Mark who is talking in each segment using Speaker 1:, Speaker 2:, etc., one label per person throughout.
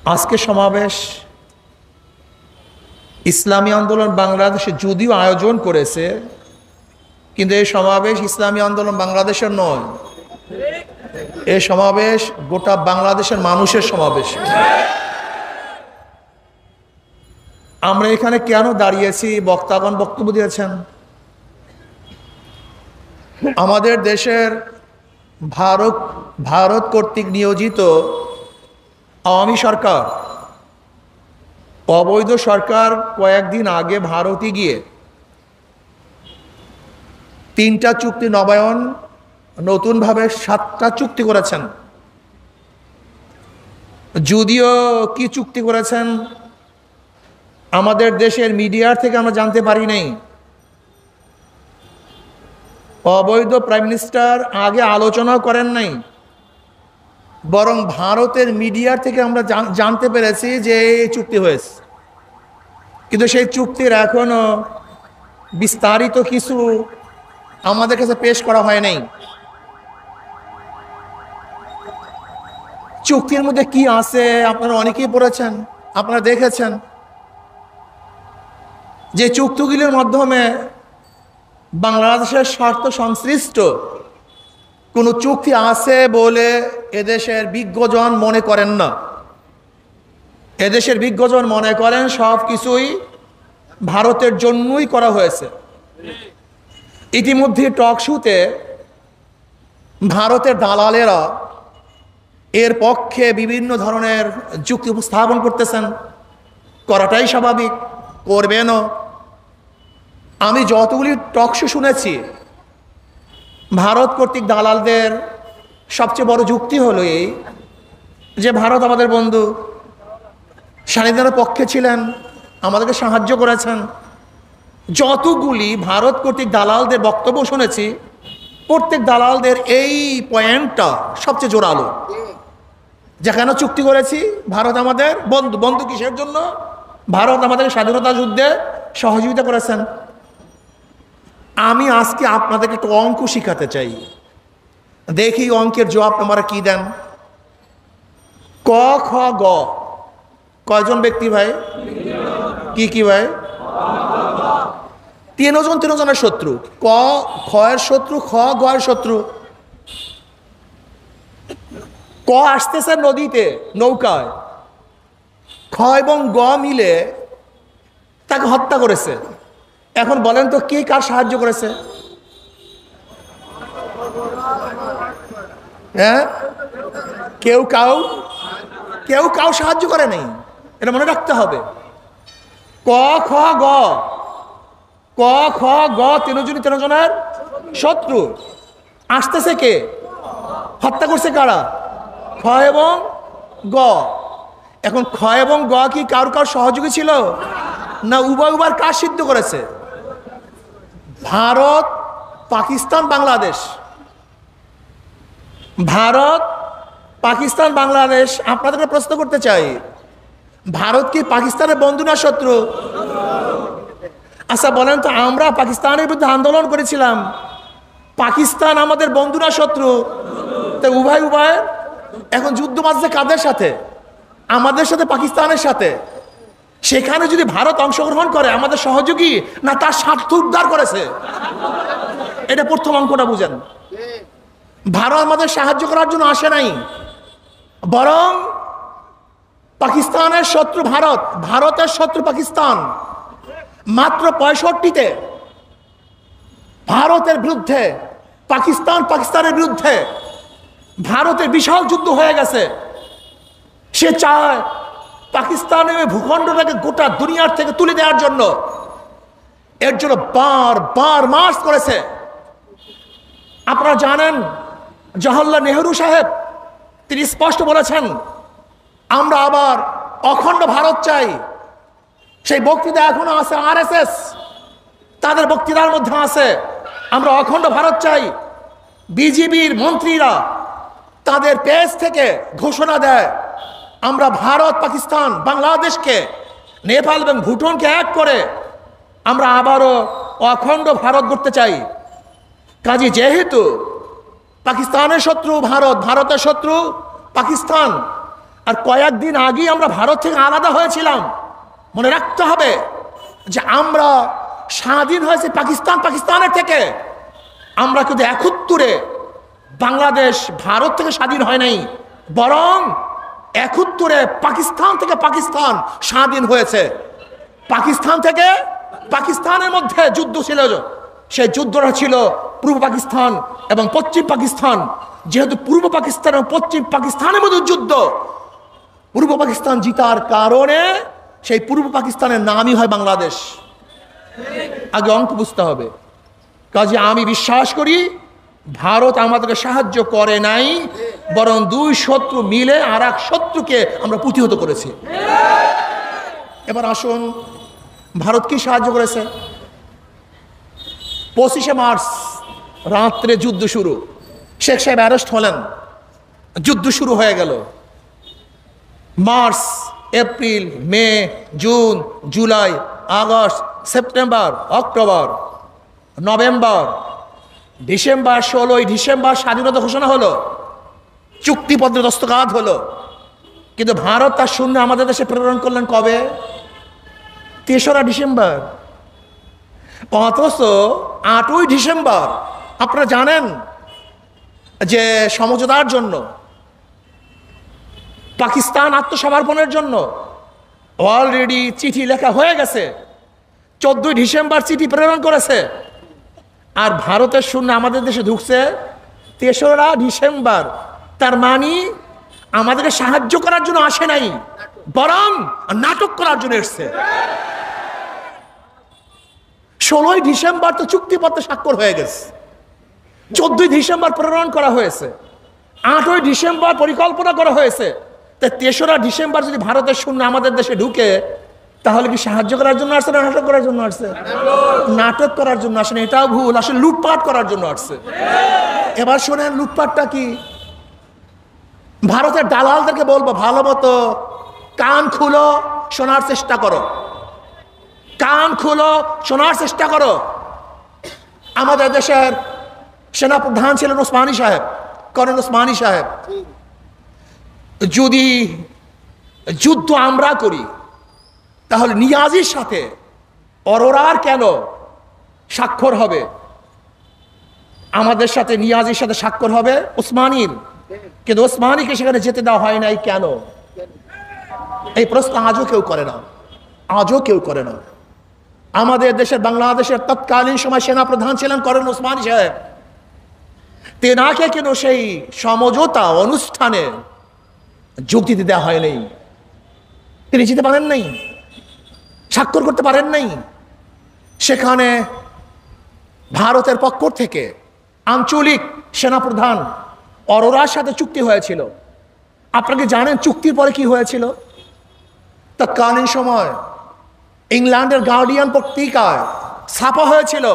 Speaker 1: আজকে সমাবেশ ইসলামী আন্দোলন বাংলাদেশে যদিও আয়োজন করেছে, কিন্তু এই সমাবেশ ইসলামী আন্দোলন বাংলাদেশের নয়। এই সমাবেশ গোটা বাংলাদেশের মানুষের সমাবেশ। আমরা এখানে কেন দাঁড়িয়েছি? বক্তাগণ বক্তব্য দিয়েছেন। আমাদের দেশের ভারত কর্তৃক নিয়োজিত আওয়ামী সরকার, অবৈধ সরকার কয়েকদিন আগে ভারতে গিয়ে 3টা চুক্তি নবায়ন, নতুনভাবে 7টা চুক্তি করেছেন। যদিও কি চুক্তি করেছেন আমাদের দেশের মিডিয়ার থেকে আমরা জানতে পারি নাই। অবৈধ প্রাইম মিনিস্টার আগে আলোচনাও করেন নাই, বরং ভারতের মিডিয়ার থেকে আমরা জানতে পেরেছি যে এই চুক্তি হয়েছে। কিন্তু সেই চুক্তির এখনো বিস্তারিত কিছু আমাদের কাছে পেশ করা হয় নাই। চুক্তির মধ্যে কি আছে আপনারা অনেকেই পড়েছেন, আপনারা দেখেছেন যে চুক্তিগুলির মাধ্যমে বাংলাদেশের স্বার্থ সংশ্লিষ্ট কোনো চুক্তি আছে বলে এদেশের বিজ্ঞজন মনে করেন না। এদেশের বিজ্ঞজন মনে করেন সব কিছুই ভারতের জন্যই করা হয়েছে। ইতিমধ্যে টক শোতে ভারতের দালালেরা এর পক্ষে বিভিন্ন ধরনের যুক্তি উপস্থাপন করতেছেন, করাটাই স্বাভাবিক, করবেনও। আমি যতগুলি টক শো শুনেছি, ভারত কর্তৃক দালালদের সবচেয়ে বড় যুক্তি হলো এই যে ভারত আমাদের বন্ধু, স্বাধীনতার পক্ষে ছিলেন, আমাদেরকে সাহায্য করেছেন। যতগুলি ভারত কর্তৃক দালালদের বক্তব্য শুনেছি, প্রত্যেক দালালদের এই পয়েন্টটা সবচেয়ে জোরালো, যেখানে চুক্তি করেছি ভারত আমাদের বন্ধু। বন্ধু কিসের জন্য? ভারত আমাদের স্বাধীনতা যুদ্ধে সহযোগিতা করেছেন। আমি আজকে আপনাদেরকে একটু অঙ্ক শিখাতে চাই, দেখি অঙ্কের জবাব তোমরা কি দেন। ক খ গ কয়জন ব্যক্তি ভাই? কি কি ভাই? 3জনের শত্রু। ক খয়ের শত্রু, খ গয়ের শত্রু। ক আসতেছে নদীতে নৌকায়, খ এবং গ মিলে তাকে হত্যা করেছে। এখন বলেন তো কে কার সাহায্য করেছে? হ্যাঁ, কেউ কাউ সাহায্য করে নেই, এটা মনে রাখতে হবে। ক খ গ, ক খ গ 3জনের শত্রু। আসতেছে কে? হত্যা করছে কারা? খ এবং গ। এখন খ এবং গ কি কার সহযোগী ছিল, না উভয় কাজ সিদ্ধ করেছে? ভারত, পাকিস্তান, বাংলাদেশ। ভারত, পাকিস্তান, বাংলাদেশ। আপনাদেরকে প্রশ্ন করতে চাই, ভারত কি পাকিস্তানের বন্ধু না শত্রু? আচ্ছা বলেন তো, আমরা পাকিস্তানের বিরুদ্ধে আন্দোলন করেছিলাম, পাকিস্তান আমাদের বন্ধু না শত্রু? তো উভয়। এখন যুদ্ধ বাজছে কাদের সাথে? আমাদের সাথে, পাকিস্তানের সাথে। সেখানে যদি ভারত অংশগ্রহণ করে, আমাদের সহযোগী না তার স্বার্থ উদ্ধার করেছে? এটা প্রথম অঙ্কটা বুঝেন। ভারত আমাদের সাহায্য করার জন্য আসে নাই, বরং পাকিস্তানের শত্রু ভারত, ভারতের শত্রু পাকিস্তান। মাত্র 65-তে ভারতের বিরুদ্ধে পাকিস্তানের বিরুদ্ধে ভারতের বিশাল যুদ্ধ হয়ে গেছে। সে চায় পাকিস্তানের ভূখণ্ডটাকে গোটা দুনিয়ার থেকে তুলে দেওয়ার জন্য। এর জন্য বার মার্চ করেছে। আপনারা জানেন জওহরলাল নেহরু সাহেব, তিনি স্পষ্ট বলেছেন আমরা আবার অখণ্ড ভারত চাই। সেই বক্তৃতা এখনো আছে, RSS তাদের বক্তৃতার মধ্যে আছে আমরা অখণ্ড ভারত চাই। বিজেপির মন্ত্রীরা তাদের পেজ থেকে ঘোষণা দেয় আমরা ভারত, পাকিস্তান, বাংলাদেশকে, নেপাল এবং ভুটানকে এক করে আমরা আবারও অখণ্ড ভারত গড়তে চাই। কাজে যেহেতু পাকিস্তানের শত্রু ভারত, ভারতের শত্রু পাকিস্তান, আর কয়েকদিন আগেই আমরা ভারত থেকে আলাদা হয়েছিলাম। মনে রাখতে হবে যে আমরা স্বাধীন হয়েছে পাকিস্তানের থেকে। আমরা কিন্তু 71-এ বাংলাদেশ ভারত থেকে স্বাধীন হয় নাই, বরং 71-এ পাকিস্তান থেকে পাকিস্তান স্বাধীন হয়েছে। পাকিস্তান থেকে পাকিস্তানের মধ্যে যুদ্ধ ছিল, সেই যুদ্ধটা ছিল পূর্ব পাকিস্তান এবং পশ্চিম পাকিস্তান। যেহেতু পূর্ব পাকিস্তান এবং পশ্চিম পাকিস্তানের মধ্যে যুদ্ধ, পূর্ব পাকিস্তান জিতার কারণে সেই পূর্ব পাকিস্তানের নামই হয় বাংলাদেশ। আগে অঙ্ক বুঝতে হবে। কাজে আমি বিশ্বাস করি ভারত আমাদেরকে সাহায্য করে নাই, বরং দুই শত্রু মিলে আর এক শত্রুকে আমরা প্রতিহত করেছি। এবার আসুন, ভারত কি সাহায্য করেছে? 25শে মার্চ রাত্রে যুদ্ধ শুরু, শেখ সাহেব অ্যারেস্ট হলেন, যুদ্ধ শুরু হয়ে গেল। March, April, May, June, July, August, September, October, November, December, 16ই ডিসেম্বর স্বাধীনতা ঘোষণা হলো, চুক্তিপত্র দস্তখত হলো। কিন্তু ভারত তার সৈন্য আমাদের দেশে প্রেরণ করলেন কবে? 3রা ডিসেম্বর। অথচ 8ই ডিসেম্বর আপনারা জানেন যে সমঝোতার জন্য, পাকিস্তান আত্মসমর্পণের জন্য অলরেডি চিঠি লেখা হয়ে গেছে। 14ই ডিসেম্বর চিঠি প্রেরণ করেছে, আর ভারতের সৈন্য আমাদের দেশে ঢুকছে 3রা ডিসেম্বর। তার মানে আমাদেরকে সাহায্য করার জন্য আসে নাই, বরং নাটক করার জন্য এসছে। 16ই ডিসেম্বর তো চুক্তিপত্র স্বাক্ষর হয়ে গেছে, 14ই ডিসেম্বর প্রেরণ করা হয়েছে, 8ই ডিসেম্বর পরিকল্পনা করা হয়েছে। তাই 3রা ডিসেম্বর যদি ভারতের সৈন্য আমাদের দেশে ঢুকে, তাহলে কি সাহায্য করার জন্য আসছে না নাটক করার জন্য আসছে? নাটক করার জন্য আসেন, এটাও ভুল, আসলে লুটপাট করার জন্য আসছে। এবার শোনেন লুটপাটটা কি। ভারতের দালালদেরকে বলবো, ভালো মতো কান খুলো, শোনার চেষ্টা করো, কান খুলো, শোনার চেষ্টা করো। আমাদের দেশের সেনাপ্রধান ছিলেন ওসমানী সাহেব, কর্নেল ওসমানী সাহেব। যদি যুদ্ধ আমরা করি, তাহলে নিয়াজির সাথে অরোরার কেন স্বাক্ষর হবে? আমাদের সাথে নিয়াজির সাথে স্বাক্ষর হবে ওসমানীর, কিন্তু ওসমানীকে সেখানে যেতে দেওয়া হয় নাই কেন? এই প্রশ্ন আজও কেউ করে না, আজও কেউ করে না। আমাদের দেশের বাংলাদেশের তৎকালীন সময় সেনা প্রধান ছিলেন কর্নেল ওসমানী সাহেব। তেনাকে কেন সেই সমঝোতা অনুষ্ঠানে যোগ দিতে দেওয়া হয় নাই? তিনি যেতে পারেন নাই, স্বাক্ষর করতে পারেন নাই। সেখানে ভারতের পক্ষ থেকে আঞ্চলিক সেনাপ্রধান অরোরার সাথে চুক্তি হয়েছিল। আপনাকে জানেন চুক্তির পরে কি হয়েছিল? তৎকালীন সময় ইংল্যান্ডের গার্ডিয়ান পত্রিকায় ছাপা হয়েছিল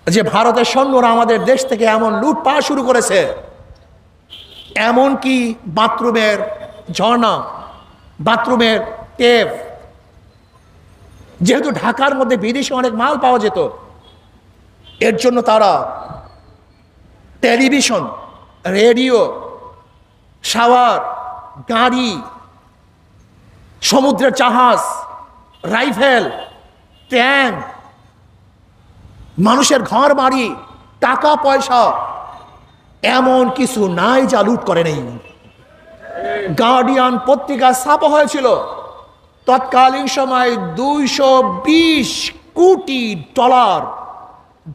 Speaker 1: যে ভারতের সৈন্যরা আমাদের দেশ থেকে এমন লুটপাট শুরু করেছে, এমনকি বাথরুমের ঝর্ণা, বাথরুমের টেপ, যেহেতু ঢাকার মধ্যে বিদেশে অনেক মাল পাওয়া যেত, এর জন্য তারা টেলিভিশন, রেডিও, শাওয়ার, গাড়ি, সমুদ্রের জাহাজ, রাইফেল, ট্যাঙ্ক, মানুষের ঘর বাড়ি, টাকা পয়সা, এমন কিছু নাই যা লুট করে নেই। গার্ডিয়ান পত্রিকা ছাপা হয়েছিল তৎকালীন সময় 220 কোটি ডলার,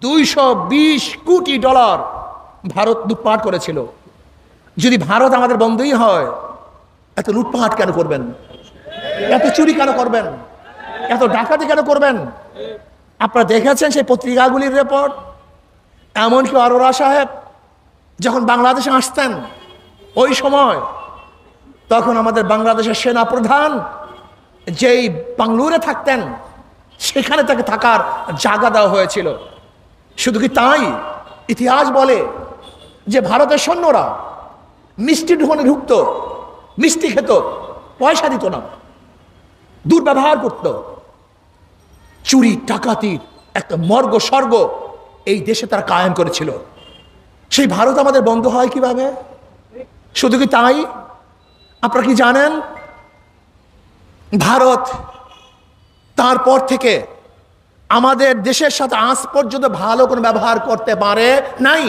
Speaker 1: 220 কোটি ডলার ভারত লুটপাট করেছিল। যদি ভারত আমাদের বন্ধুই হয়, এত লুটপাট কেন করবেন? এত চুরি কেন করবেন? এত ডাকাতি কেন করবেন? আপনারা দেখেছেন সেই পত্রিকাগুলির রিপোর্ট। এমনকি অরোরা সাহেব যখন বাংলাদেশে আসতেন ওই সময়, তখন আমাদের বাংলাদেশের সেনা প্রধান যেই বাংলুরে থাকতেন, সেখানে তাকে থাকার জায়গা দেওয়া হয়েছিল। শুধু কি তাই, ইতিহাস বলে যে ভারতের সৈন্যরা মিষ্টি দোকানে ঢুকত, মিষ্টি খেত, পয়সা দিত না, দুর্ব্যবহার করত। চুরি ডাকাতির একটা মর্গ স্বর্গ এই দেশে তারা কায়েম করেছিল। সেই ভারত আমাদের বন্ধ হয় কিভাবে? শুধু কি তাই, আপনারা কি জানেন ভারত তারপর থেকে আমাদের দেশের সাথে আজ পর্যন্ত ভালো কোনো ব্যবহার করতে পারে নাই।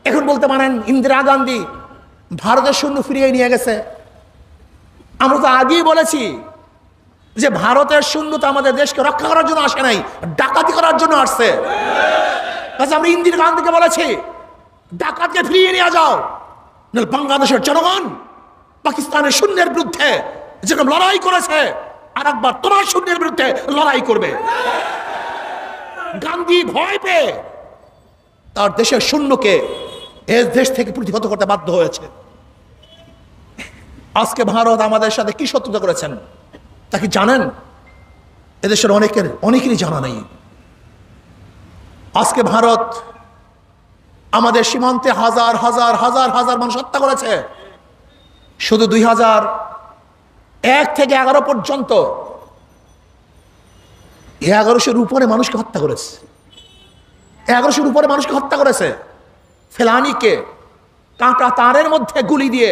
Speaker 1: এখন বলতে পারেন ইন্দিরা গান্ধী ভারতের সৈন্য ফিরিয়ে নিয়ে গেছে। আমরা তো আগেই বলেছি যে ভারতের সৈন্য তো আমাদের দেশকে রক্ষা করার জন্য আসে নাই, ডাকাতি করার জন্য আসছে। আমরা ইন্দিরা গান্ধীকে বলেছি ডাকাতকে ফিরিয়ে নিয়ে যাও, বাংলাদেশের জনগণ পাকিস্তানের সৈন্যের বিরুদ্ধে যেরকম লড়াই করেছে আর একবার তোমার সৈন্যের বিরুদ্ধে লড়াই করবে। গান্ধী ভয় পেয়ে তার দেশের সৈন্যকে এর দেশ থেকে প্রতিহত করতে বাধ্য হয়েছে। আজকে ভারত আমাদের সাথে কি শত্রুতা করেছেন তা কি জানেন? এদেশের অনেকেরই জানা নেই। আজকে ভারত আমাদের সীমান্তে হাজার হাজার হাজার হাজার মানুষ হত্যা করেছে। শুধু 2001 থেকে 11 পর্যন্ত 1100-এর উপরে মানুষকে হত্যা করেছে। 1100-এর উপরে মানুষকে হত্যা করেছে। ফেলানিকে কাঁটা তারের মধ্যে গুলি দিয়ে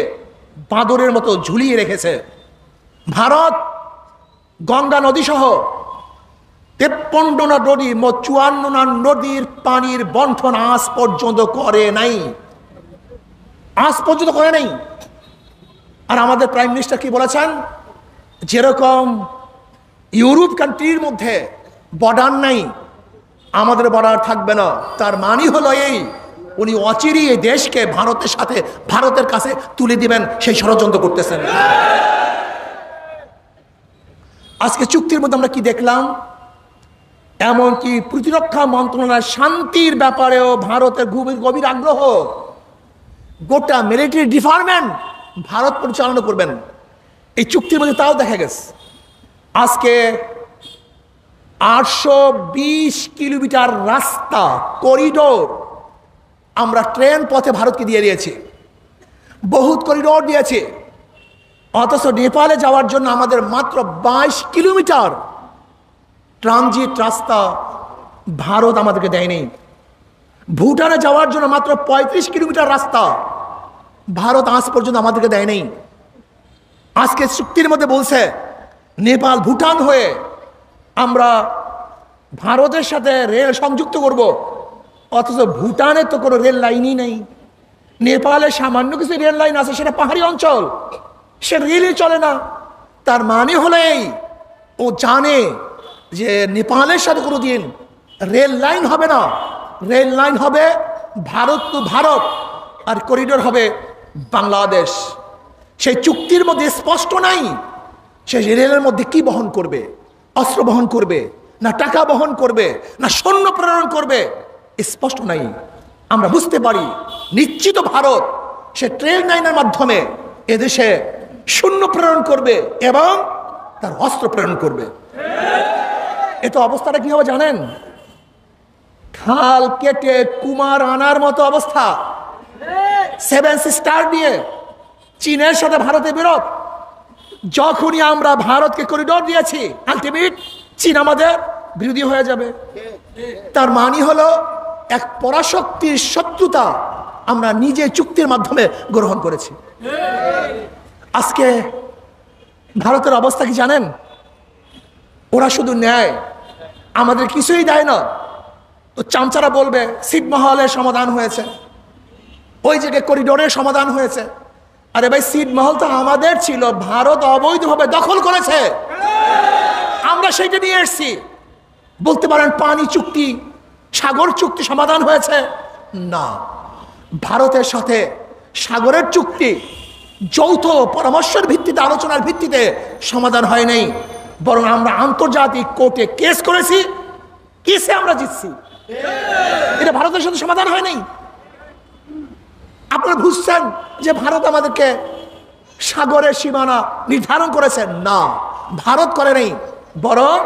Speaker 1: বাঁদরের মতো ঝুলিয়ে রেখেছে। ভারত গঙ্গা নদী সহ 53 নদী 54 নদীর পানির বন্টন আজ পর্যন্ত করে নাই, আজ পর্যন্ত করে নাই। আর আমাদের প্রাইম মিনিস্টার কি বলেছেন, যেরকম ইউরোপ কান্ট্রির মধ্যে বর্ডার নাই, আমাদের বর্ডার থাকবে না। তার মানে হলো এই, উনি অচিরেই এই দেশকে ভারতের কাছে তুলে দিবেন সেই ষড়যন্ত্র করতেছেন। আজকে চুক্তির মধ্যে আমরা কি দেখলাম, এমনকি প্রতিরক্ষা মন্ত্রণালয় শান্তির ব্যাপারেও ভারতের গভীর আগ্রহ। গোটা মিলিটারি ডিপার্টমেন্ট ভারত পরিচালনা করবেন এই চুক্তির মধ্যে, তাও দেখা গেছে। আজকে 820 কিলোমিটার রাস্তা করিডোর আমরা ট্রেন পথে ভারতকে দিয়ে দিয়েছি, বহুত করিডোর দিয়েছি। অথচ নেপালে যাওয়ার জন্য আমাদের মাত্র 22 কিলোমিটার ট্রানজিট রাস্তা ভারত আমাদেরকে দেয়নি। ভুটানে যাওয়ার জন্য মাত্র 35 কিলোমিটার রাস্তা ভারত আজ পর্যন্ত আমাদেরকে দেয় নাই। আজকে চুক্তির মধ্যে বলছে নেপাল ভুটান হয়ে আমরা ভারতের সাথে রেল সংযুক্ত করব, অথচ ভুটানে তো কোনো রেল লাইনই নেই। নেপালে সামান্য কিছু রেল লাইন আছে, সেটা পাহাড়ি অঞ্চল, সে রেলই চলে না। তার মানে হলো এই, ও জানে যে নেপালের সাথে কোনো দিন রেল লাইন হবে না। রেল লাইন হবে ভারত টু ভারত, আর করিডোর হবে বাংলাদেশ। সেই চুক্তির মধ্যে স্পষ্ট নাই সেই রেলের মধ্যে কি বহন করবে, অস্ত্র বহন করবে না টাকা বহন করবে না সৈন্য প্রেরণ করবে, স্পষ্ট নাই। আমরা বুঝতে পারি নিশ্চিত ভারত সে ট্রেন লাইনের মাধ্যমে এদেশে সৈন্য প্রেরণ করবে এবং তার অস্ত্র প্রেরণ করবে। এত অবস্থাটা কি হবে জানেন? খাল কেটে কুমার আনার মতো অবস্থা। 7 সিস্টার দিয়ে চীনের সাথে ভারতের বিরোধ। যখনই আমরা ভারতকে করিডোর দিয়েছি, আলটিমেট চীন আমাদের বিরোধী হয়ে যাবে। তার মানে হলো এক পরাশক্তির শত্রুতা আমরা নিজে চুক্তির মাধ্যমে গ্রহণ করেছি। আজকে ভারতের অবস্থা কি জানেন? ওরা শুধু নেয়, আমাদের কিছুই দেয় না। তো চামচারা বলবে ছিটমহলের সমাধান হয়েছে, ওই জায়গায় করিডোরের সমাধান হয়েছে। আরে ভাই, ছিটমহল তো আমাদের ছিল, ভারত অবৈধভাবে দখল করেছে, আমরা সেইটা নিয়ে এসছি। বলতে পারেন পানি চুক্তি, সাগর চুক্তি সমাধান হয়েছে না। ভারতের সাথে সাগরের চুক্তি যৌথ পরামর্শের ভিত্তিতে, আলোচনার ভিত্তিতে সমাধান হয় নাই, বরং আমরা আন্তর্জাতিক কোর্টে কেস করেছি, কেসে আমরা জিতছি। এটা ভারতের সাথে সমাধান হয় নাই। আপনারা বুঝছেন যে ভারত আমাদেরকে সাগরের সীমানা নির্ধারণ করেছে না, ভারত করে নাই, বরং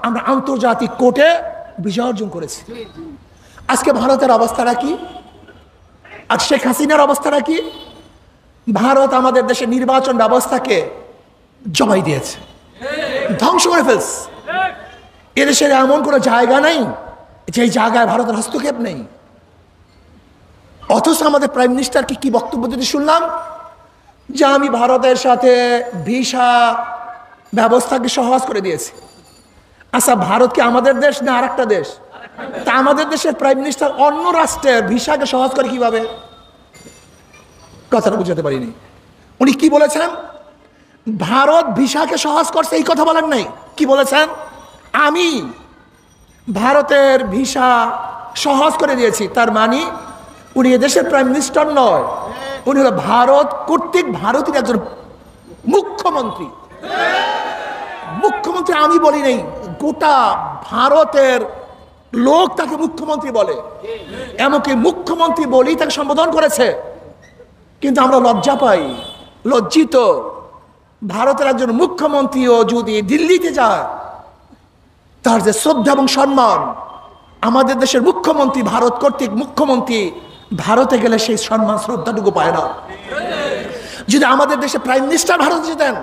Speaker 1: আমরা আন্তর্জাতিক কোর্টে বিজয় অর্জন করেছি। আজকে ভারতের অবস্থাটা কি? আর শেখ হাসিনার অবস্থাটা কি? ভারত আমাদের দেশের নির্বাচন ব্যবস্থাকে জমাই দিয়েছে, ধ্বংস করে ফেলছে। এদেশের এমন কোনো জায়গা নাই যেই জায়গায় ভারতের হস্তক্ষেপ নেই। অথচ আমাদের প্রাইম মিনিস্টারকে কি বক্তব্য দিতে শুনলাম, যে আমি ভারতের সাথে ভিসা ব্যবস্থাকে সহজ করে দিয়েছি। আচ্ছা, ভারত কি আমাদের দেশ না আর একটা দেশ? তা আমাদের দেশের প্রাইম মিনিস্টার অন্য রাষ্ট্রের ভিসাকে সহজ করে কিভাবে? কথাটা বুঝাতে পারিনি। উনি কি বলেছেন? ভারত ভিসাকে সহজ করছে এই কথা বলেন নাই, কি বলেছেন? আমি ভারতের ভিসা সহজ করে দিয়েছি। তার মানে উনি দেশের প্রাইম মিনিস্টার নয়, উনি হলো ভারত কর্তৃক ভারতের একজন মুখ্যমন্ত্রী। মুখ্যমন্ত্রী আমি বলি নাই, গোটা ভারতের লোক তাকে মুখ্যমন্ত্রী বলে, এমনকি মুখ্যমন্ত্রী বলি তাকে সম্বোধন করেছে। কিন্তু আমরা লজ্জা পাই, লজ্জিত। ভারতের একজন মুখ্যমন্ত্রীও যদি দিল্লিতে যায়, তার যে শ্রদ্ধা এবং সম্মান, আমাদের দেশের মুখ্যমন্ত্রী ভারত কর্তৃক মুখ্যমন্ত্রী ভারতে গেলে সেই সম্মান শ্রদ্ধাটুকু পায় না। যদি আমাদের দেশে প্রাইম মিনিস্টার ভারতে যেতেন,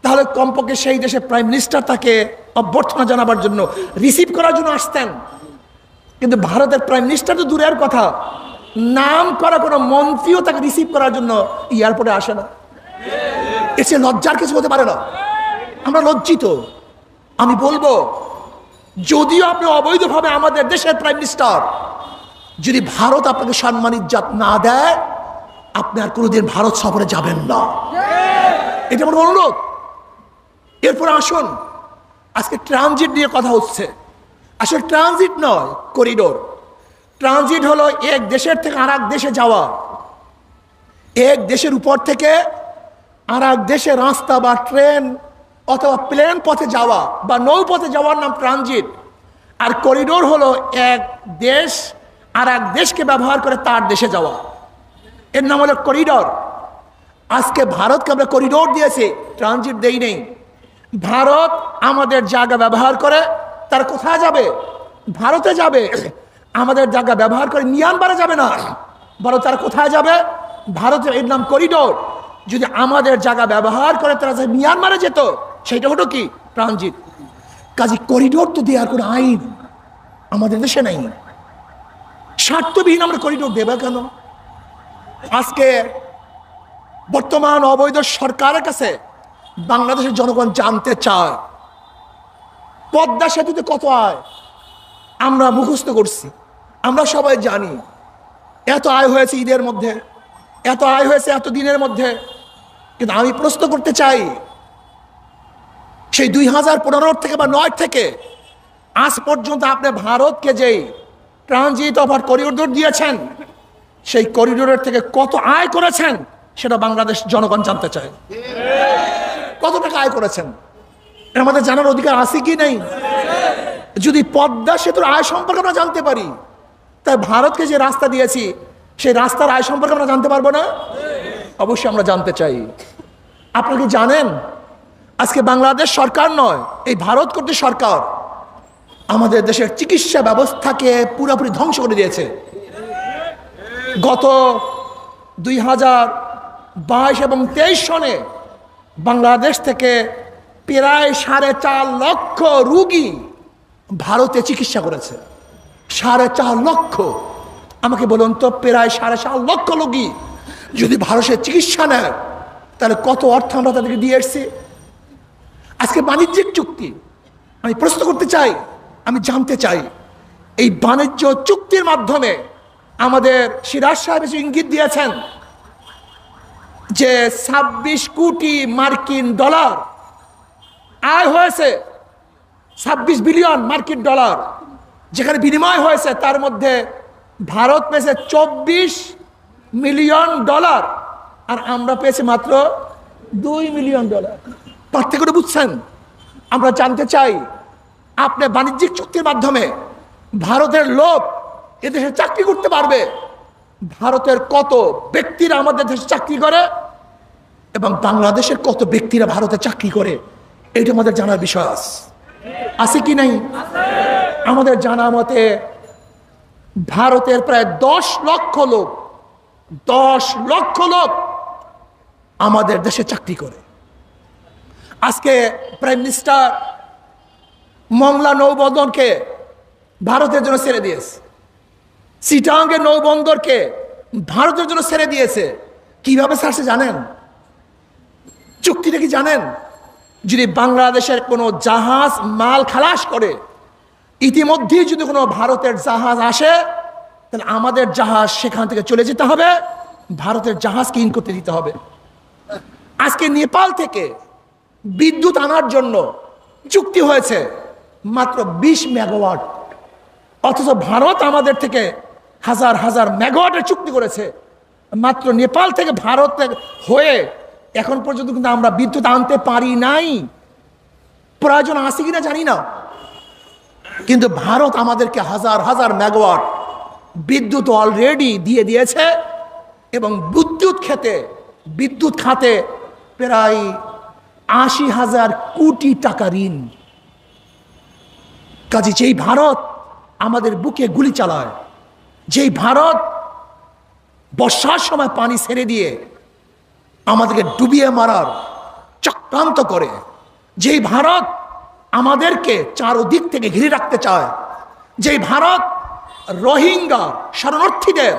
Speaker 1: তাহলে কমপক্ষে সেই দেশের প্রাইম মিনিস্টার তাকে অভ্যর্থনা জানাবার জন্য, রিসিভ করার জন্য আসতেন। কিন্তু ভারতের প্রাইম মিনিস্টার তো দূরের কথা, নাম করা কোনো মন্ত্রীও তাকে রিসিভ করার জন্য এয়ারপোর্টে আসে না। এসে লজ্জার কিছু হতে পারে না। আমরা লজ্জিত। আমি বলবো, যদিও আপনি অবৈধভাবে আমাদের দেশের প্রাইম মিনিস্টার, যদি ভারত আপনাকে সম্মান ইজ্জত না দেয়, আপনি আর কোনোদিন ভারত সফরে যাবেন না। এটা আমার অনুরোধ। এরপর আসুন, আজকে ট্রানজিট নিয়ে কথা হচ্ছে। আসলে ট্রানজিট নয়, করিডোর। ট্রানজিট হলো এক দেশের থেকে আর এক দেশে যাওয়া, এক দেশের উপর থেকে আর এক দেশে রাস্তা বা ট্রেন অথবা প্লেন পথে যাওয়া বা নৌপথে যাওয়ার নাম ট্রানজিট। আর করিডোর হলো এক দেশ আর এক দেশকে ব্যবহার করে তার দেশে যাওয়া, এর নাম হলো করিডোর। আজকে ভারতকে আমরা করিডোর দিয়েছি, ট্রানজিট দেই নেই। ভারত আমাদের জায়গা ব্যবহার করে তার কোথায় যাবে? ভারতে যাবে। আমাদের জায়গা ব্যবহার করে মিয়ানমারে যাবে না, বরং তারা কোথায় যাবে? ভারতের, এর নাম করিডোর। যদি আমাদের জায়গা ব্যবহার করে তারা মিয়ানমারে যেত, সেটা হলো কি? ট্রানজিট। কাজে করিডোর তো দেওয়ার কোনো আইন আমাদের দেশে নেই। স্বার্থবিহীন আমরা করিডোর দেবে কেন? আজকে বর্তমান অবৈধ সরকারের কাছে বাংলাদেশের জনগণ জানতে চায়, পদ্মা সেতুতে কত আয় আমরা মুখস্থ করছি, আমরা সবাই জানি। এত আয় হয়েছে ঈদের মধ্যে, এত আয় হয়েছে এত দিনের মধ্যে। কিন্তু আমি প্রশ্ন করতে চাই, সেই 2015 থেকে বা 9 থেকে আজ পর্যন্ত আপনি ভারতকে যেই ট্রানজিট অফার করিডোর দিয়েছেন, সেই করিডোরের থেকে কত আয় করেছেন সেটা বাংলাদেশ জনগণ জানতে চায়। কত টাকা আয় করেছেন এর আমাদের জানার অধিকার আছে কি নেই? যদি পদ্মা সেতুর আয় সম্পর্কে আমরা জানতে পারি, তাই ভারতকে যে রাস্তা দিয়েছি সেই রাস্তার আয় সম্পর্কে আমরা জানতে পারবো না? অবশ্যই আমরা জানতে চাই। আপনি কি জানেন, আজকে বাংলাদেশ সরকার নয়, এই ভারত কর্তৃক সরকার আমাদের দেশের চিকিৎসা ব্যবস্থাকে পুরোপুরি ধ্বংস করে দিয়েছে। গত 2022 এবং 23 সনে বাংলাদেশ থেকে প্রায় 4.5 লক্ষ রোগী ভারতে চিকিৎসা করেছে। 4.5 লক্ষ। আমাকে বলুন তো, প্রায় 4.5 লক্ষ রোগী যদি ভারতের চিকিৎসা নেয়, তাহলে কত অর্থ আমরা তাদেরকে দিয়ে এসছি। আজকে বাণিজ্যিক চুক্তি, আমি প্রশ্ন করতে চাই, আমি জানতে চাই, এই বাণিজ্য চুক্তির মাধ্যমে আমাদের সিরাজ সাহেব এসে ইঙ্গিত দিয়েছেন যে 26 কোটি মার্কিন ডলার আয় হয়েছে, 26 বিলিয়ন মার্কিন ডলার যেখানে বিনিময় হয়েছে, তার মধ্যে ভারত পেয়েছে 24 মিলিয়ন ডলার আর আমরা পেয়েছি মাত্র 2 মিলিয়ন ডলার। পার্থক্যটা বুঝছেন? আমরা জানতে চাই, আপনি বাণিজ্যিক চুক্তির মাধ্যমে ভারতের লোক এদেশে চাকরি করতে পারবে, ভারতের কত ব্যক্তিরা আমাদের দেশে চাকরি করে এবং বাংলাদেশের কত ব্যক্তিরা ভারতে চাকরি করে, এটা আমাদের জানার বিষয় আছে কি নাই? আমাদের জানা মতে ভারতের প্রায় 10 লক্ষ লোক, 10 লক্ষ লোক আমাদের দেশে চাকরি করে। আজকে প্রাইম মিনিস্টার মংলা নৌবন্দরকে ভারতের জন্য ছেড়ে দিয়েছে, চিটাগাংয়ের নৌবন্দরকে ভারতের জন্য ছেড়ে দিয়েছে। কিভাবে ছাড়ছে জানেন? চুক্তিটা কি জানেন? যদি বাংলাদেশের কোনো জাহাজ মাল খালাস করে, ইতিমধ্যেই যদি কোনো ভারতের জাহাজ আসে, তাহলে আমাদের জাহাজ সেখান থেকে চলে যেতে হবে, ভারতের জাহাজকে ইন করতে দিতে হবে। আজকে নেপাল থেকে বিদ্যুৎ আনার জন্য চুক্তি হয়েছে মাত্র 20 মেগাওয়াট, অথচ ভারত আমাদের থেকে হাজার হাজার মেগাওয়াটের চুক্তি করেছে। মাত্র নেপাল থেকে ভারত হয়ে এখন পর্যন্ত কিন্তু আমরা বিদ্যুৎ আনতে পারি নাই। প্রয়োজন আছে কিনা জানি না, কিন্তু ভারত আমাদেরকে হাজার হাজার মেগাওয়াট বিদ্যুৎ অলরেডি দিয়ে দিয়েছে এবং বিদ্যুৎ খাতে প্রায় 80,000 কোটি টাকা ঋণ। কাজে যেই ভারত আমাদের বুকে গুলি চালায়, যেই ভারত বর্ষার সময় পানি ছেড়ে দিয়ে আমাদেরকে ডুবিয়ে মারার চক্রান্ত করে, যেই ভারত আমাদেরকে চারদিক থেকে ঘিরে রাখতে চায়, যেই ভারত রোহিঙ্গা শরণার্থীদের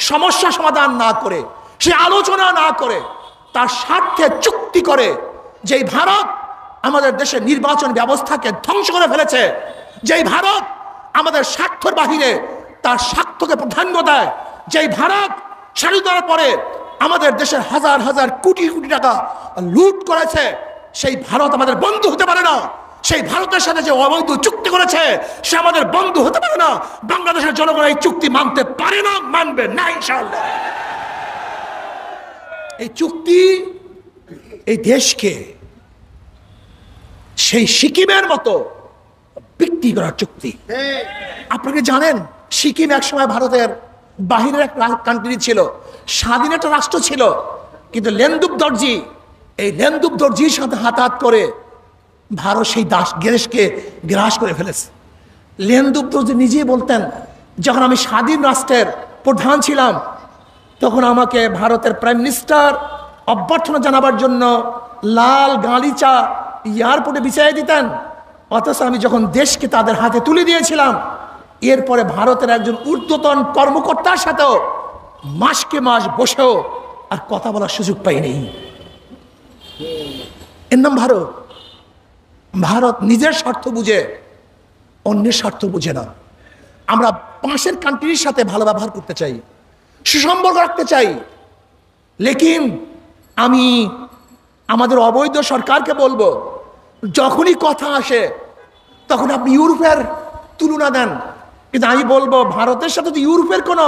Speaker 1: সমস্যা সমাধান না করে, সে আলোচনা না করে তার স্বার্থে চুক্তি করে, যেই ভারত আমাদের দেশের নির্বাচন ব্যবস্থাকে ধ্বংস করে ফেলেছে, যেই ভারত আমাদের স্বার্থের বাহিরে তার স্বার্থকে প্রাধান্য দেয়, যেই ভারত স্বাধীনতার পরে আমাদের দেশের হাজার হাজার কোটি কোটি টাকা লুট করেছে, সেই ভারত আমাদের বন্ধু হতে পারে না। সেই ভারতের সাথে যে অবৈধ চুক্তি করেছে সে আমাদের বন্ধু হতে পারে না। বাংলাদেশের জনগণ এই চুক্তি মানতে পারে না, মানবে না ইনশাআল্লাহ। এই চুক্তি এই দেশকে সেই সিকিমের মতো বিক্রি করার চুক্তি। আপনাকে জানেন, সিকিম একসময় ভারতের বাহিরের এক কান্ট্রি ছিল, স্বাধীন একটা রাষ্ট্র ছিল, কিন্তু লেনদুপ দর্জির সাথে হাতাহাত করে ভারত সেই দেশকে গ্রাস করে ফেলেছে। লেনদুপ দর্জি নিজেই বলতেন, যখন আমি স্বাধীন রাষ্ট্রের প্রধান ছিলাম তখন আমাকে ভারতের প্রাইম মিনিস্টার অভ্যর্থনা জানাবার জন্য লাল গালিচা এয়ারপোর্টে বিছিয়ে দিতেন, অথচ আমি যখন দেশকে তাদের হাতে তুলে দিয়েছিলাম, এরপরে ভারতের একজন ঊর্ধ্বতন কর্মকর্তার সাথেও মাসকে মাস বসেও আর কথা বলার সুযোগ পাইনি। এর নাম ভারত। ভারত নিজের স্বার্থ বুঝে, অন্যের স্বার্থ বুঝে না। আমরা পাশের কান্ট্রির সাথে ভালো ব্যবহার করতে চাই, সুসম্পর্ক রাখতে চাই, লেকিন আমি আমাদের অবৈধ সরকারকে বলবো, যখনই কথা আসে তখন আপনি ইউরোপের তুলনা দেন, কিন্তু আমি বলবো ভারতের সাথে তো ইউরোপের কোনো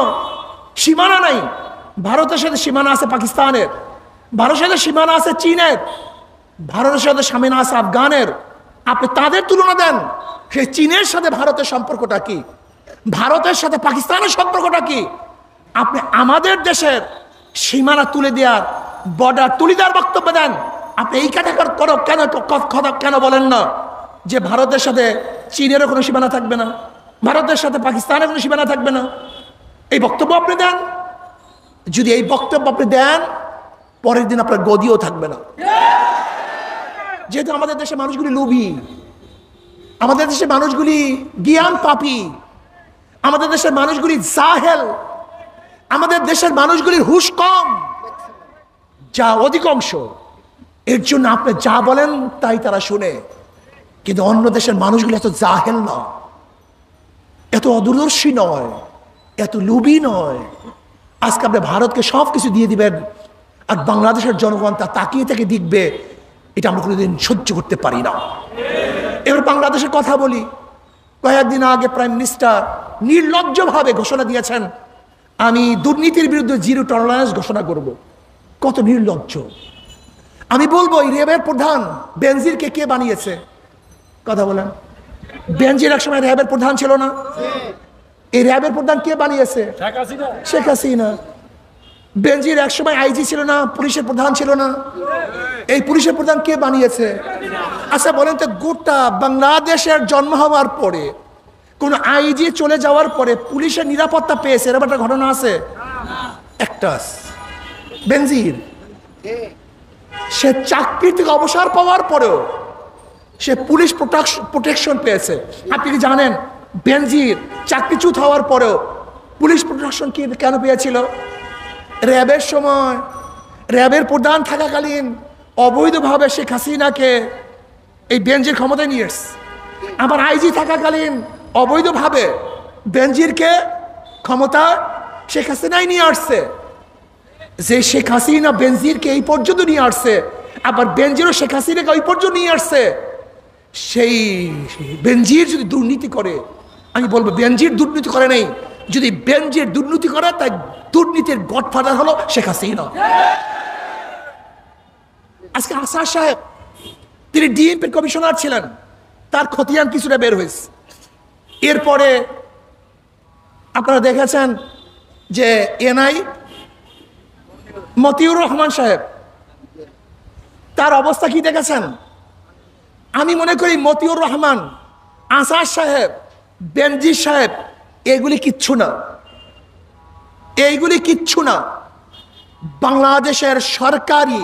Speaker 1: সীমানা নাই। ভারতের সাথে সীমানা আছে পাকিস্তানের, ভারতের সাথে সীমানা আছে চীনের, ভারতের সাথে সীমানা আছে আফগানের। আপনি তাদের তুলনা দেন, সেই চীনের সাথে ভারতের সম্পর্কটা কি, ভারতের সাথে পাকিস্তানের সম্পর্কটা কি? আপনি আমাদের দেশের সীমানা তুলে দেওয়ার, বর্ডার তুলে দেওয়ার বক্তব্য দেন। আপনি এই ক্যাটাগরি করো কেন বলেন না যে ভারতের সাথে চীনেরও কোনো সীমানা থাকবে না, ভারতের সাথে পাকিস্তানের কোনো সীমানা থাকবে না? এই বক্তব্য আপনি দেন। যদি এই বক্তব্য আপনি দেন, পরের দিন আপনার গদিও থাকবে না। যেহেতু আমাদের দেশের মানুষগুলি লোভী, আমাদের দেশের মানুষগুলি জ্ঞান পাপী, আমাদের দেশের মানুষগুলি জাহেল, আমাদের দেশের মানুষগুলির হুঁশ কম যা অধিকাংশ। এর জন্য আপনি যা বলেন তাই তারা শুনে। কিন্তু অন্য দেশের মানুষগুলি এত জাহেল নয়, এত অদূরদর্শী নয়, এত লোভী নয়। আজকে আপনি ভারতকে সব কিছু দিয়ে দিবেন আর বাংলাদেশের জনগণ তা তাকিয়ে থেকে দেখবে, এটা আমরা কোনোদিন সহ্য করতে পারি না। এবার বাংলাদেশের কথা বলি। কয়েকদিন আগে প্রাইম মিনিস্টার নির্লজ্জভাবে ঘোষণা দিয়েছেন, আমি দুর্নীতির বিরুদ্ধে 0 টলারেন্স ঘোষণা করব। কত নির্লজ্জ! আমি বলবো, এই র্যাবের প্রধান বেনজিরকে কে বানিয়েছে? কথা বলেন। বেনজির এক সময় র্যাবের প্রধান ছিল না? এই র্যাবের প্রধান কে বানিয়েছে? শেখ হাসিনা। বেনজির এক সময় আইজি ছিল না, পুলিশের প্রধান ছিল না? এই পুলিশের প্রধান কে বানিয়েছে? আচ্ছা বলেন তো, গোটা বাংলাদেশের জন্ম হওয়ার পরে কোন আইজি চলে যাওয়ার পরে পুলিশের নিরাপত্তা পেয়েছে এরকম একটা ঘটনা আছে? একটা। বেনজির সে চাকরি থেকে অবসর পাওয়ার পরেও সে পুলিশ প্রোটেকশন পেয়েছে। আপনি কি জানেন বেনজির চাকরিচ্যুত হওয়ার পরেও পুলিশ প্রোটেকশন কেন পেয়েছিল? র্যাবের সময় র্যাবের প্রধান থাকাকালীন অবৈধভাবে শেখ হাসিনাকে এই বেনজির ক্ষমতায় নিয়ে এসছে। আমার আইজি থাকাকালীন অবৈধভাবে বেনজিরকে ক্ষমতা শেখ হাসিনাই নিয়ে আসছে। যে শেখ হাসিনা বেনজিরকে এই পর্যন্ত নিয়ে আসছে, আবার বেনজিরও শেখ হাসিনাকে ওই পর্যন্ত নিয়ে আসছে। সেই বেনজির যদি দুর্নীতি করে, আমি বলবো বেনজির দুর্নীতি করে নাই। যদি বেনজির দুর্নীতি করে, তাই দুর্নীতির গডফাদার হলো শেখ হাসিনা। আজকে আসাদ সাহেব, তিনি ডিএমপির কমিশনার ছিলেন, তার খতিয়ান কিছুটা বের হয়েছে। এরপরে আপনারা দেখেছেন যে এনআই মতিউর রহমান সাহেব, তার অবস্থা কি দেখেছেন? আমি মনে করি মতিউর রহমান, আসাদ সাহেব, বেনজির সাহেব এগুলি কিচ্ছু না, এইগুলি কিচ্ছু না। বাংলাদেশের সরকারি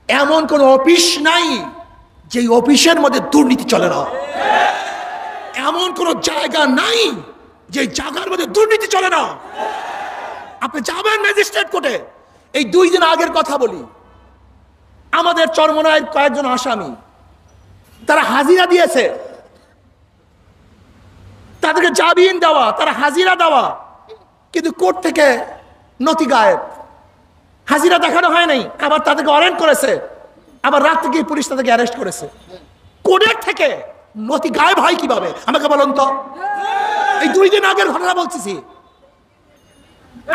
Speaker 1: এমন কোন অফিস নাই যে অফিসের মধ্যে দুর্নীতি চলে না। এমন কোন জায়গা নাই যে জায়গার মধ্যে দুর্নীতি চলে না। আপনি যাবেন ম্যাজিস্ট্রেট কোর্টে। এই 2 দিন আগের কথা বলি, আমাদের চরমনায়ের কয়েকজন আসামি, তারা হাজিরা দিয়েছে, তাদেরকে জামিন দেওয়া, তারা হাজিরা দেওয়া, কিন্তু কোর্ট থেকে নথি গায়েব। হাজিরা দেখানো হয় নাই, আবার তাদেরকে অ্যারেস্ট করেছে, আবার রাত থেকে পুলিশ তাদেরকে অ্যারেস্ট করেছে। কোর্টের থেকে নথি গায়েব হয় কিভাবে আমাকে বলুন তো? এই 2 দিন আগের ঘটনা বলতেছি।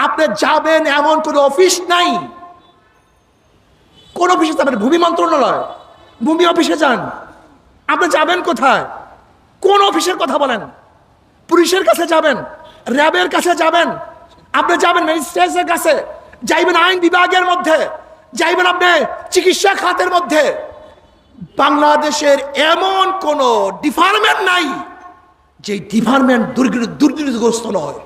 Speaker 1: আপনি যাবেন, এমন কোন অফিস নাই, কোন অফিসে যাবেন? ভূমি মন্ত্রণালয়, ভূমি অফিসে যান। আপনি যাবেন কোথায়? কোন অফিসের কথা বলেন? পুলিশের কাছে যাবেন, র্যাবের কাছে যাবেন, আপনি যাবেন ম্যাজিস্ট্রেটের কাছে, যাইবেন আইন বিভাগের মধ্যে, যাইবেন আপনি চিকিৎসা খাতের মধ্যে। বাংলাদেশের এমন কোন ডিপার্টমেন্ট নাই যে ডিপার্টমেন্ট দুর্নীতিগ্রস্ত নয়।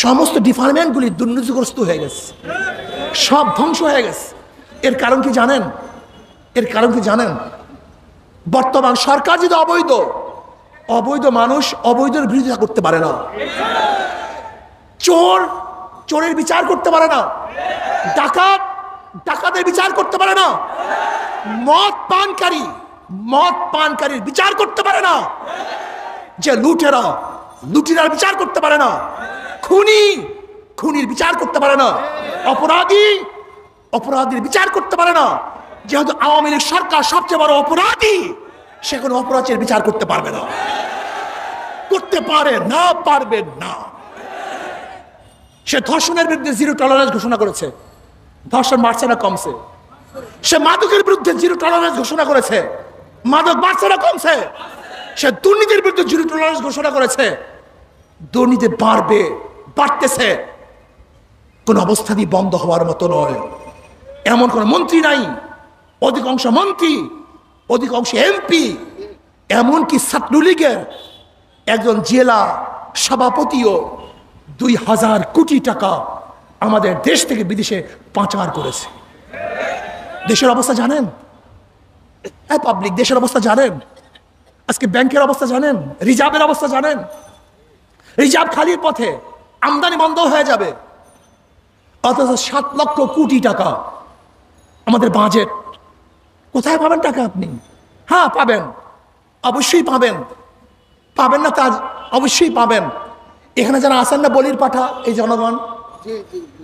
Speaker 1: সমস্ত ডিপার্টমেন্টগুলি দুর্নীতিগ্রস্ত হয়ে গেছে, সব ধ্বংস হয়ে গেছে। এর কারণ কি জানেন? এর কারণ কি জানেন? বর্তমান সরকার যদি অবৈধ, অবৈধ মানুষ অবৈধের বিরোধিতা করতে পারে না। চোর চোরের বিচার করতে পারে না, ডাকাত ডাকাতের বিচার করতে পারে না, মদ পানকারীর বিচার করতে পারে না, যে লুটেরার বিচার করতে পারে না, খুনির বিচার করতে পারে না, অপরাধীর বিচার করতে পারে না। যেহেতু আওয়ামী লীগ সরকার সবচেয়ে বড় অপরাধী, সে কোনো অপরাধের বিচার করতে পারবে না, করতে পারে না, পারবে না। সে ধর্ষণের বিরুদ্ধে 0 টলারেন্স ঘোষণা করেছে, ধর্ষণ বাড়ছে না কমছে। সে মাদকের বিরুদ্ধে 0 টলারেন্স ঘোষণা করেছে, মাদক বাড়ছে না কমছে। সে দুর্নীতির বিরুদ্ধে 0 টলারেন্স ঘোষণা করেছে, দুর্নীতি বাড়তেছে। কোন অবস্থাতেই বন্ধ হওয়ার মতো নয়। এমন কোন মন্ত্রী নাই, অধিকাংশ মন্ত্রী, অধিকাংশ এমপি, এমনকি ছাত্রলীগের একজন জেলা সভাপতিও 2000 কোটি টাকা আমাদের দেশ থেকে বিদেশে পাচার করেছে। দেশের অবস্থা জানেন? পাবলিক দেশের অবস্থা জানেন? আজকে ব্যাংকের অবস্থা জানেন? রিজার্ভের অবস্থা জানেন? রিজার্ভ খালির পথে, আমদানি বন্ধ হয়ে যাবে। অথচ 7 লক্ষ কোটি টাকা আমাদের বাজেট। কোথায় পাবেন টাকা আপনি? হ্যাঁ পাবেন, অবশ্যই পাবেন। পাবেন না তা অবশ্যই পাবেন। এখানে যারা আছেন না বলির পাঠা, এই জনগণ,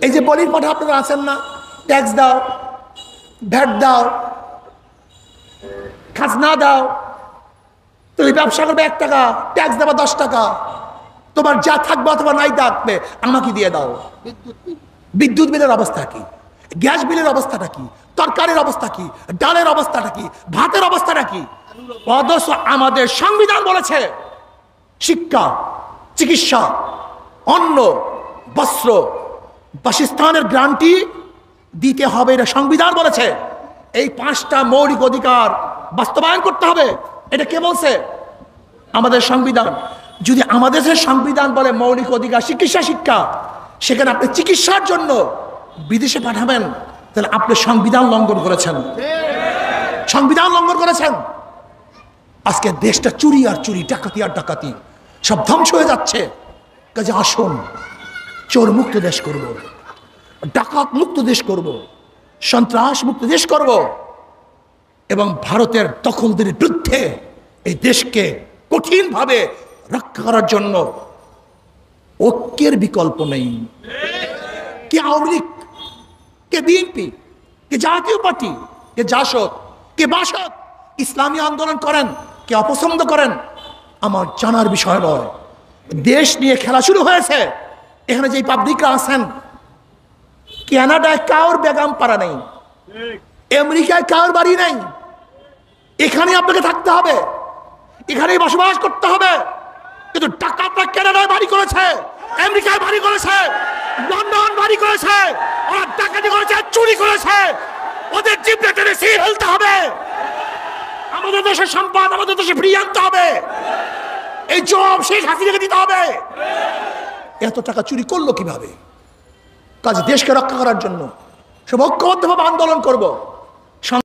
Speaker 1: এই যে বলির পাঠা আপনারা আছেন না, ট্যাক্স দাও, ভ্যাট দাও, খাজনা দাও। তুমি ব্যবসা করবে 1 টাকা, ট্যাক্স দেবা 10 টাকা। তোমার যা থাকবে অথবা নাই থাকবে আমাকে দিয়ে দাও। বিদ্যুৎ বিলের অবস্থা কি? গ্যাস বিলের অবস্থাটা কি? তরকারির অবস্থা কি? ডালের অবস্থাটা কি? ভাতের অবস্থাটা কি? অথচ আমাদের সংবিধান বলেছে শিক্ষা, চিকিৎসা, অন্ন, বস্ত্র, বাসস্থানের গ্যারান্টি দিতে হবে। এটা সংবিধান বলেছে। এই 5টা মৌলিক অধিকার বাস্তবায়ন করতে হবে। এটা কে বলছে? আমাদের সংবিধান। যদি আমাদের সংবিধান বলে মৌলিক অধিকার শিক্ষা, সেখানে আপনি চিকিৎসার জন্য বিদেশে পাঠাবেন, তাহলে আপনি সংবিধান লঙ্ঘন করেছেন, সংবিধান লঙ্ঘন করেছেন। আজকে দেশটা চুরি আর চুরি, ডাকাতি আর ডাকাতি, সব ধ্বংস হয়ে যাচ্ছে। কাজে আসুন, চোর মুক্ত দেশ করব, ডাকাত মুক্ত দেশ করব, সন্ত্রাস মুক্ত দেশ করব। এবং ভারতের দখলদের বিরুদ্ধে এই দেশকে কঠিনভাবে রক্ষা করার জন্য ঐক্যের বিকল্প নেই। কে আওয়ামী লীগ, কে বিএনপি, কে জাতীয় পার্টি, কে জাসদ, কে বাসদ ইসলামী আন্দোলন করেন, কে অপছন্দ করেন, আমার জানার বিষয় নয়। দেশ নিয়ে খেলা শুরু হয়েছে। এখানে যে পাবলিকরা আছেন, কানাডায় কারোর বেগম পাড়া নেই, আমেরিকায় কারোর বাড়ি নেই। এখানে আপনাকে থাকতে হবে, এখানেই বসবাস করতে হবে। কিন্তু ডাকাতরা কানাডায় বাড়ি করেছে, আমেরিকায় বাড়ি করেছে, লন্ডন বাড়ি করেছে, ওরা ডাকাতি করেছে, চুরি করেছে। ওদের জিভটা টেনে ছিঁড়ে ফেলতে হবে। আমাদের দেশের সম্পদ আমাদের দেশে ফিরিয়ে আনতে হবে। এই জবাব শেখ হাসিনাকে দিতে হবে। এত টাকা চুরি করলো কিভাবে? কাজে দেশকে রক্ষা করার জন্য সব ঐক্যবদ্ধভাবে আন্দোলন করব।